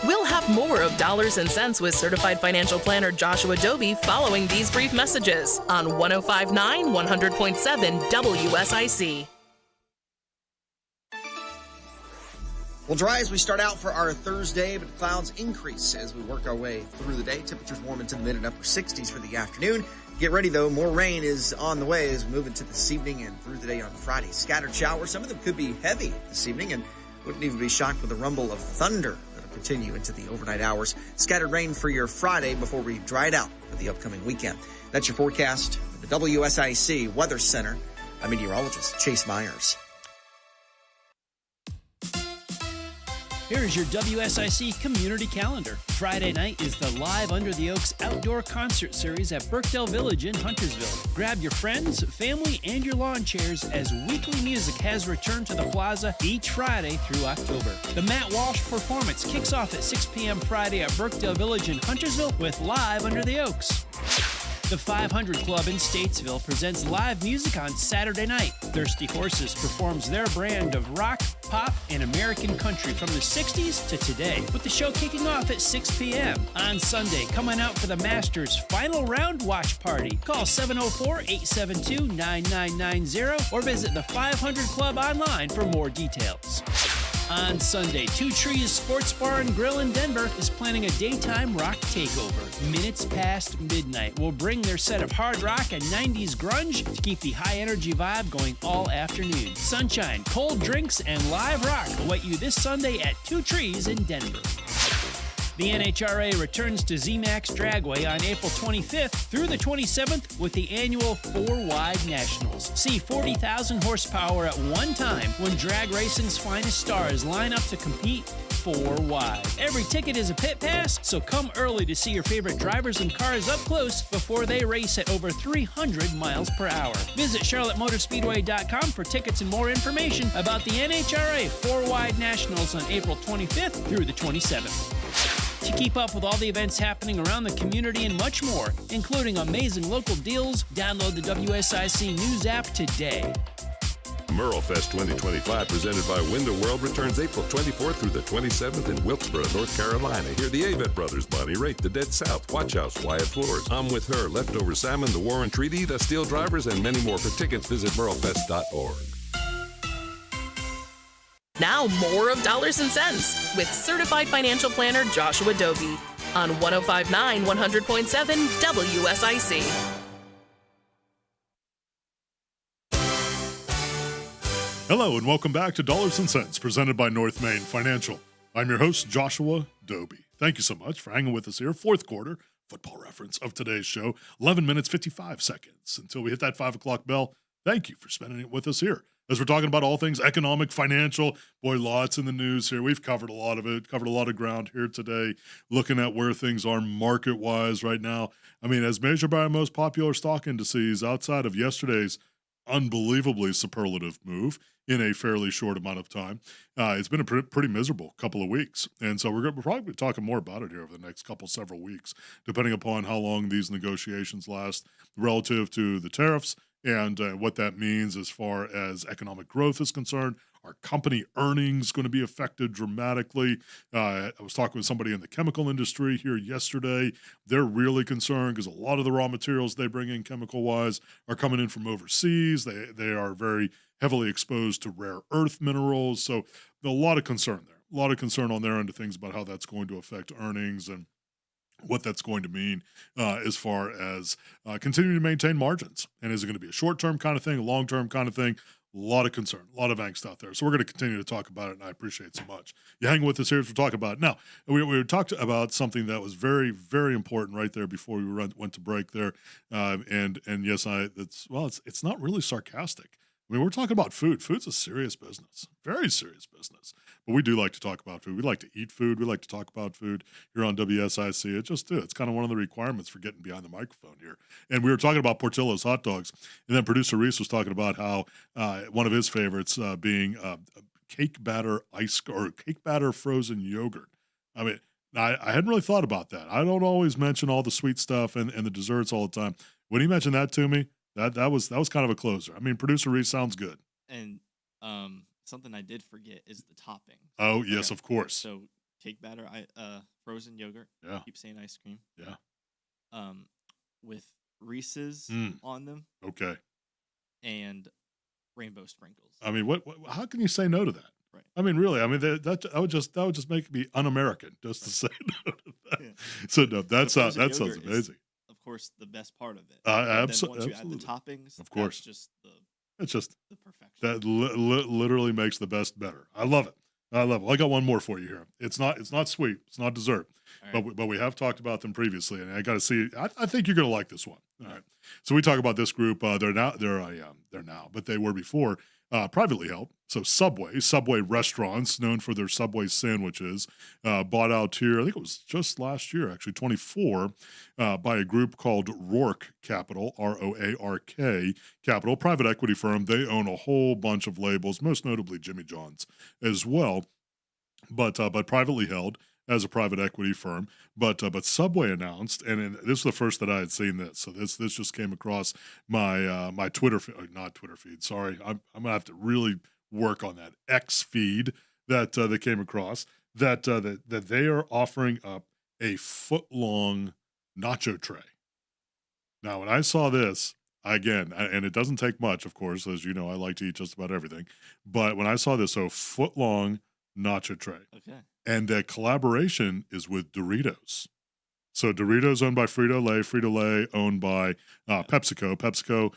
S5: We'll have more of Dollars and Cents with certified financial planner Joshua Dobi following these brief messages on 105.9 100.7 WSIC.
S1: Well, dry as we start out for our Thursday, but clouds increase as we work our way through the day. Temperatures warm into the mid and upper 60s for the afternoon. Get ready, though. More rain is on the way as we move into this evening and through the day on Friday. Scattered showers. Some of them could be heavy this evening and wouldn't even be shocked with a rumble of thunder that'll continue into the overnight hours. Scattered rain for your Friday before we dry it out for the upcoming weekend. That's your forecast for the WSIC Weather Center. I'm meteorologist Chase Myers.
S6: Here's your WSIC community calendar. Friday night is the Live Under the Oaks Outdoor Concert Series at Birkdale Village in Huntersville. Grab your friends, family, and your lawn chairs as weekly music has returned to the plaza each Friday through October. The Matt Walsh performance kicks off at 6 p.m. Friday at Birkdale Village in Huntersville with Live Under the Oaks. The 500 Club in Statesville presents live music on Saturday night. Thirsty Horses performs their brand of rock, pop, and American country from the 60s to today, with the show kicking off at 6 p.m. On Sunday, come on out for the Masters Final Round Watch Party. Call 704-872-9990 or visit the 500 Club online for more details. On Sunday, Two Trees Sports Bar and Grill in Denver is planning a daytime rock takeover. Minutes Past Midnight will bring their set of hard rock and 90s grunge to keep the high-energy vibe going all afternoon. Sunshine, cold drinks, and live rock await you this Sunday at Two Trees in Denver. The NHRA returns to ZMAX Dragway on April 25th through the 27th with the annual 4-Wide Nationals. See 40,000 horsepower at one time when drag racing's finest stars line up to compete 4-wide. Every ticket is a pit pass, so come early to see your favorite drivers and cars up close before they race at over 300 miles per hour. Visit CharlotteMotorspeedway.com for tickets and more information about the NHRA 4-Wide Nationals on April 25th through the 27th. To keep up with all the events happening around the community and much more, including amazing local deals, download the WSIC News app today.
S7: MerleFest 2025, presented by Window World, returns April 24th through the 27th in Wilkesboro, North Carolina. Hear the Avett Brothers, Bonnie Raitt, The Dead South, Watch House, Wyatt Floors, I'm With Her, Leftover Salmon, The Warren Treaty, The Steel Drivers, and many more. For tickets, visit merlefest.org.
S5: Now more of Dollars and Cents with certified financial planner Joshua Dobi on 105.9 100.7 WSIC.
S4: Hello and welcome back to Dollars and Cents, presented by North Main Financial. I'm your host, Joshua Dobi. Thank you so much for hanging with us here. Fourth quarter, football reference of today's show, 11 minutes, 55 seconds. Until we hit that 5 o'clock bell, thank you for spending it with us here. As we're talking about all things economic, financial, boy, lots in the news here. We've covered a lot of it, covered a lot of ground here today, looking at where things are market-wise right now. I mean, as measured by our most popular stock indices, outside of yesterday's unbelievably superlative move in a fairly short amount of time, it's been a pretty miserable couple of weeks. And so we're probably be talking more about it here over the next several weeks, depending upon how long these negotiations last relative to the tariffs and what that means as far as economic growth is concerned. Are company earnings going to be affected dramatically? I was talking with somebody in the chemical industry here yesterday. They're really concerned because a lot of the raw materials they bring in chemical-wise are coming in from overseas. They are very heavily exposed to rare earth minerals. So a lot of concern there. A lot of concern on their end of things about how that's going to affect earnings and what that's going to mean as far as continuing to maintain margins. And is it going to be a short-term kind of thing, a long-term kind of thing? A lot of concern, a lot of angst out there. So we're going to continue to talk about it, and I appreciate it so much. You hang with us here as we're talking about it. Now, we talked about something that was very, very important right there before we went to break there. And yes, it's not really sarcastic. I mean, we're talking about food. Food's a serious business, very serious business. But we do like to talk about food. We like to eat food. We like to talk about food here on WSIC. It's kind of one of the requirements for getting behind the microphone here. And we were talking about Portillo's hot dogs. And then producer Reese was talking about how one of his favorites being cake batter frozen yogurt. I mean, I hadn't really thought about that. I don't always mention all the sweet stuff and the desserts all the time. When he mentioned that to me, that was kind of a closer. I mean, producer Reese sounds good.
S8: And something I did forget is the topping.
S4: Oh yes, of course.
S8: So cake batter, frozen yogurt.
S4: Yeah.
S8: Keep saying ice cream.
S4: Yeah.
S8: With Reese's on them.
S4: Okay.
S8: And rainbow sprinkles.
S4: I mean, what how can you say no to that?
S8: Right.
S4: I mean, really. I mean, that would just make me un-American just to say no to that.
S8: Yeah.
S4: So no, that sounds
S8: Yogurt
S4: amazing.
S8: is, of course, the best part of it.
S4: Once
S8: you add the
S4: absolutely.
S8: toppings,
S4: Of course.
S8: That's just the perfection.
S4: That literally makes the best better. I love it. Well, I got one more for you here. It's not sweet. It's not dessert.
S8: Right.
S4: But we have talked about them previously, and I got to see. I think you're going to like this one. All right. So we talk about this group. They're now, but they were before privately held. So Subway restaurants known for their Subway sandwiches, bought out here. I think it was just last year, actually, 24, by a group called Roark Capital, ROARK Capital, private equity firm. They own a whole bunch of labels, most notably Jimmy John's as well, but privately held as a private equity firm. But Subway announced, and this was the first that I had seen this. So this just came across my my Twitter not Twitter feed. Sorry, I'm gonna have to really work on that X feed that came across that they are offering up a foot-long nacho tray. Now, when I saw this, again, and it doesn't take much, of course, as you know, I like to eat just about everything. But when I saw this, so foot-long nacho tray.
S8: Okay.
S4: And the collaboration is with Doritos. So Doritos owned by Frito-Lay, Frito-Lay owned by PepsiCo. PepsiCo,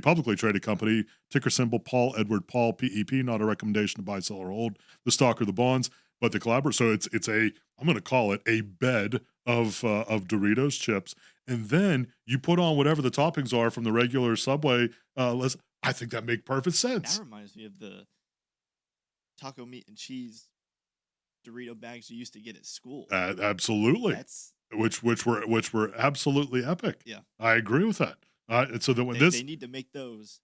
S4: publicly traded company, ticker symbol Paul Edward Paul, PEP, not a recommendation to buy, sell, or hold the stock or the bonds, but the collaboration. So it's a, I'm going to call it a bed of Doritos chips. And then you put on whatever the toppings are from the regular Subway list. I think that makes perfect sense.
S8: That reminds me of the taco meat and cheese Dorito bags you used to get at school.
S4: Absolutely. Which were absolutely epic.
S8: Yeah.
S4: I agree with that. So that when
S8: they need to make those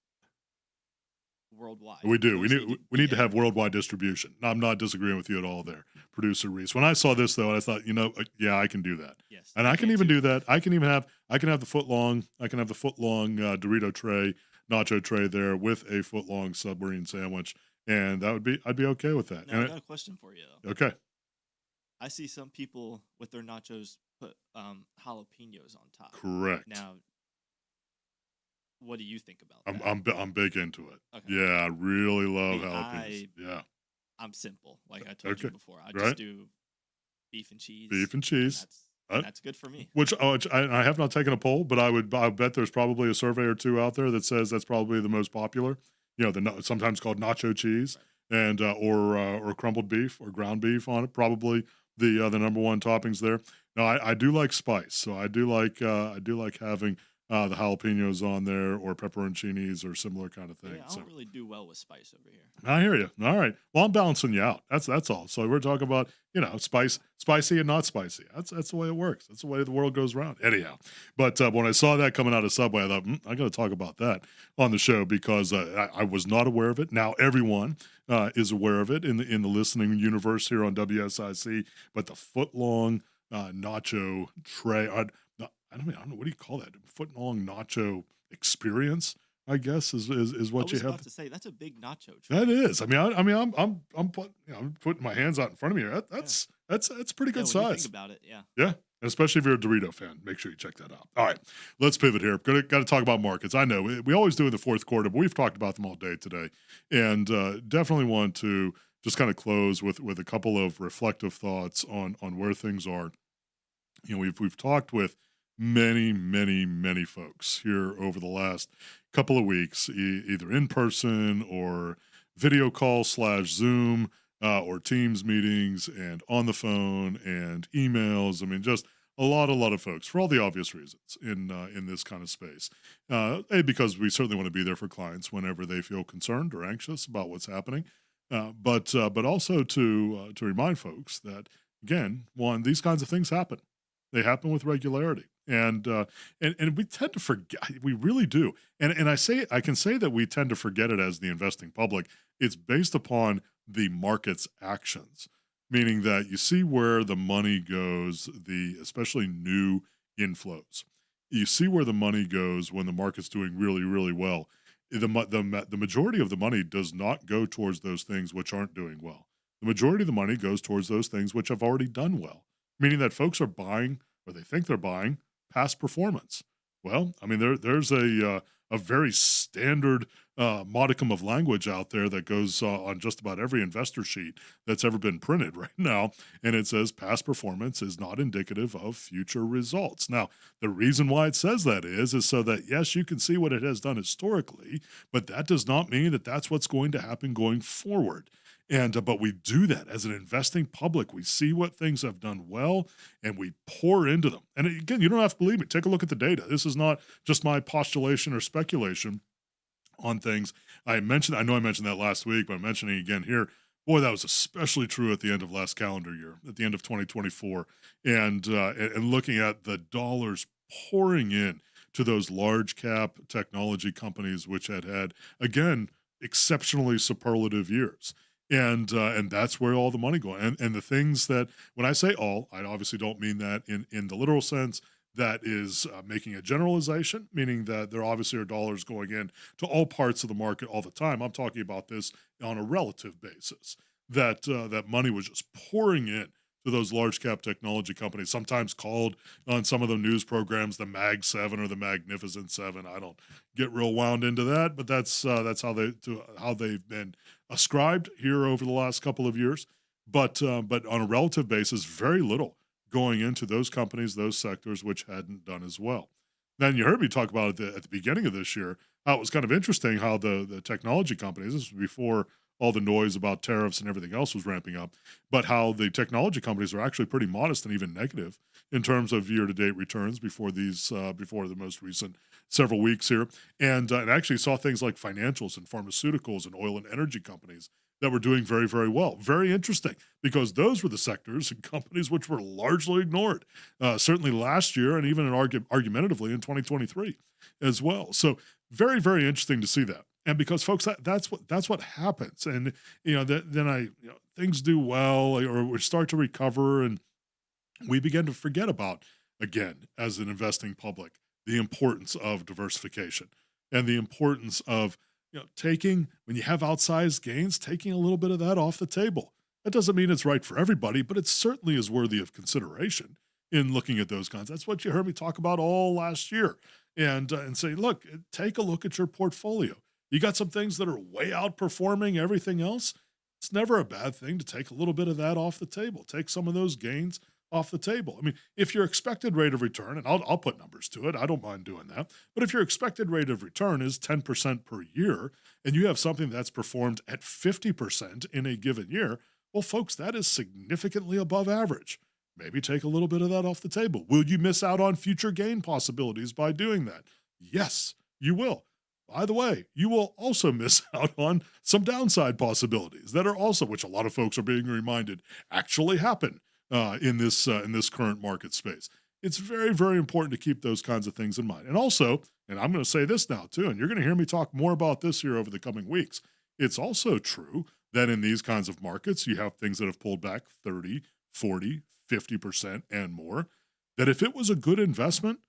S8: worldwide.
S4: We do. We need to have worldwide distribution. I'm not disagreeing with you at all there, producer Reese. When I saw this though, I thought, yeah, I can do that.
S8: Yes.
S4: And I can even do that. I can have the foot long Dorito tray, nacho tray there with a foot long submarine sandwich. And I'd be okay with that.
S8: Now, I got a question for you though.
S4: Okay.
S8: I see some people with their nachos put jalapenos on top.
S4: Correct.
S8: Now, what do you think about that?
S4: I'm big into it.
S8: Okay.
S4: Yeah, I really love jalapenos. Yeah.
S8: I'm simple, like I told you before. I
S4: Right.
S8: just do beef and cheese.
S4: Beef and cheese.
S8: That's good for me.
S4: Which I have not taken a poll, but I bet there's probably a survey or two out there that says that's probably the most popular. Sometimes called nacho cheese, and or crumbled beef or ground beef on it. Probably the number one toppings there. Now I do like spice, so I do like having the jalapenos on there or pepperoncinis or similar kind of thing.
S8: Yeah, I don't really do well with spice over here.
S4: I hear you. All right. Well, I'm balancing you out. That's all. So we're talking about, spicy and not spicy. That's the way it works. That's the way the world goes around. Anyhow. But when I saw that coming out of Subway, I thought, I got to talk about that on the show because I was not aware of it. Now everyone is aware of it in the listening universe here on WSIC. But the foot-long nacho tray, I don't know, what do you call that? Foot-long nacho experience, I guess, is what you have.
S8: I was about to say that's a big nacho tray.
S4: That is. I'm putting my hands out in front of me here. That's pretty good size.
S8: When you think about it, yeah.
S4: Yeah, and especially if you're a Dorito fan, make sure you check that out. All right, let's pivot here. Got to talk about markets. I know we always do in the fourth quarter, but we've talked about them all day today, and definitely want to just kind of close with a couple of reflective thoughts on where things are. We've talked with many folks here over the last couple of weeks, either in person or video call / Zoom or Teams meetings and on the phone and emails. I mean, just a lot of folks for all the obvious reasons in this kind of space. Because we certainly want to be there for clients whenever they feel concerned or anxious about what's happening. But also to remind folks that, again, one, these kinds of things happen. They happen with regularity. And we tend to forget. We really do. And I can say that we tend to forget it as the investing public. It's based upon the market's actions. meaning that you see where the money goes, especially new inflows. You see where the money goes when the market's doing really, really well. The majority of the money does not go towards those things which aren't doing well. The majority of the money goes towards those things which have already done well, meaning that folks are buying, or they think they're buying, past performance. Well, I mean, there's a very standard modicum of language out there that goes on just about every investor sheet that's ever been printed right now, and it says past performance is not indicative of future results. Now, the reason why it says that is so that, yes, you can see what it has done historically, but that does not mean that that's what's going to happen going forward. And but we do that as an investing public. We see what things have done well, and we pour into them. And again, you don't have to believe me. Take a look at the data. This is not just my postulation or speculation on things. I know I mentioned that last week, but I'm mentioning it again here. Boy, that was especially true at the end of last calendar year, at the end of 2024, and looking at the dollars pouring in to those large cap technology companies, which had again exceptionally superlative years. And that's where all the money goes. And the things that, when I say all, I obviously don't mean that in the literal sense. That is making a generalization, meaning that there obviously are dollars going in to all parts of the market all the time. I'm talking about this on a relative basis, that money was just pouring in to those large cap technology companies, sometimes called on some of the news programs the Mag 7 or the Magnificent 7. I don't get real wound into that, but that's how they've been ascribed here over the last couple of years. But on a relative basis, very little going into those companies, those sectors which hadn't done as well. Then you heard me talk about it at the beginning of this year, how it was kind of interesting how the technology companies, this was before all the noise about tariffs and everything else was ramping up, but how the technology companies are actually pretty modest and even negative in terms of year-to-date returns before the most recent several weeks here, and actually saw things like financials and pharmaceuticals and oil and energy companies that were doing very, very well. Very interesting, because those were the sectors and companies which were largely ignored, certainly last year and even argumentatively in 2023 as well. So very, very interesting to see that. And because folks, that's what happens. And then things do well, or we start to recover, and we begin to forget about, again, as an investing public, the importance of diversification and the importance of taking, when you have outsized gains, taking a little bit of that off the table. That doesn't mean it's right for everybody, but it certainly is worthy of consideration in looking at those kinds. That's what you heard me talk about all last year, and say, look, take a look at your portfolio. You got some things that are way outperforming everything else. It's never a bad thing to take a little bit of that off the table. Take some of those gains off the table. I mean, if your expected rate of return, and I'll put numbers to it, I don't mind doing that, but if your expected rate of return is 10% per year, and you have something that's performed at 50% in a given year, well, folks, that is significantly above average. Maybe take a little bit of that off the table. Will you miss out on future gain possibilities by doing that? Yes, you will. By the way, you will also miss out on some downside possibilities that are also, which a lot of folks are being reminded, actually happen in this current market space. It's very, very important to keep those kinds of things in mind. And also, and I'm going to say this now too, and you're going to hear me talk more about this here over the coming weeks, it's also true that in these kinds of markets, you have things that have pulled back 30, 40, 50% and more, that if it was a good investment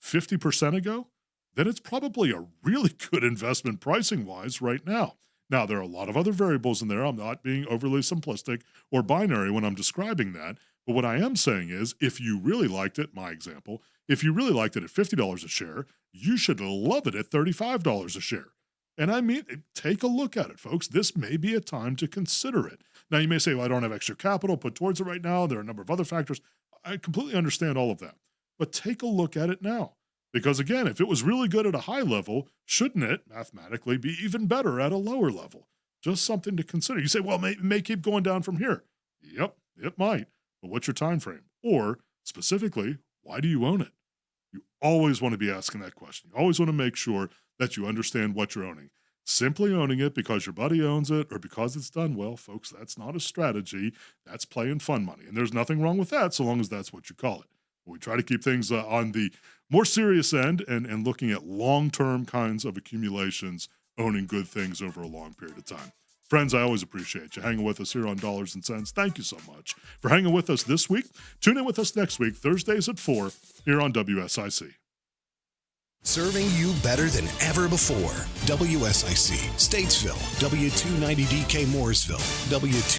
S4: 50% ago, then it's probably a really good investment pricing-wise right now. Now, there are a lot of other variables in there. I'm not being overly simplistic or binary when I'm describing that. But what I am saying is, if you really liked it, my example, if you really liked it at $50 a share, you should love it at $35 a share. And I mean, take a look at it, folks. This may be a time to consider it. Now, you may say, well, I don't have extra capital put towards it right now. There are a number of other factors. I completely understand all of that. But take a look at it now. Because again, if it was really good at a high level, shouldn't it mathematically be even better at a lower level? Just something to consider. You say, well, it may keep going down from here. Yep, it might. But what's your time frame? Or specifically, why do you own it? You always want to be asking that question. You always want to make sure that you understand what you're owning. Simply owning it because your buddy owns it or because it's done well, folks, that's not a strategy. That's playing fun money. And there's nothing wrong with that so long as that's what you call it. We try to keep things on the more serious end and looking at long-term kinds of accumulations, owning good things over a long period of time. Friends, I always appreciate you hanging with us here on Dollars and Cents. Thank you so much for hanging with us this week. Tune in with us next week, Thursdays at 4, here on WSIC.
S3: Serving you better than ever before. WSIC, Statesville, W290DK Mooresville, W2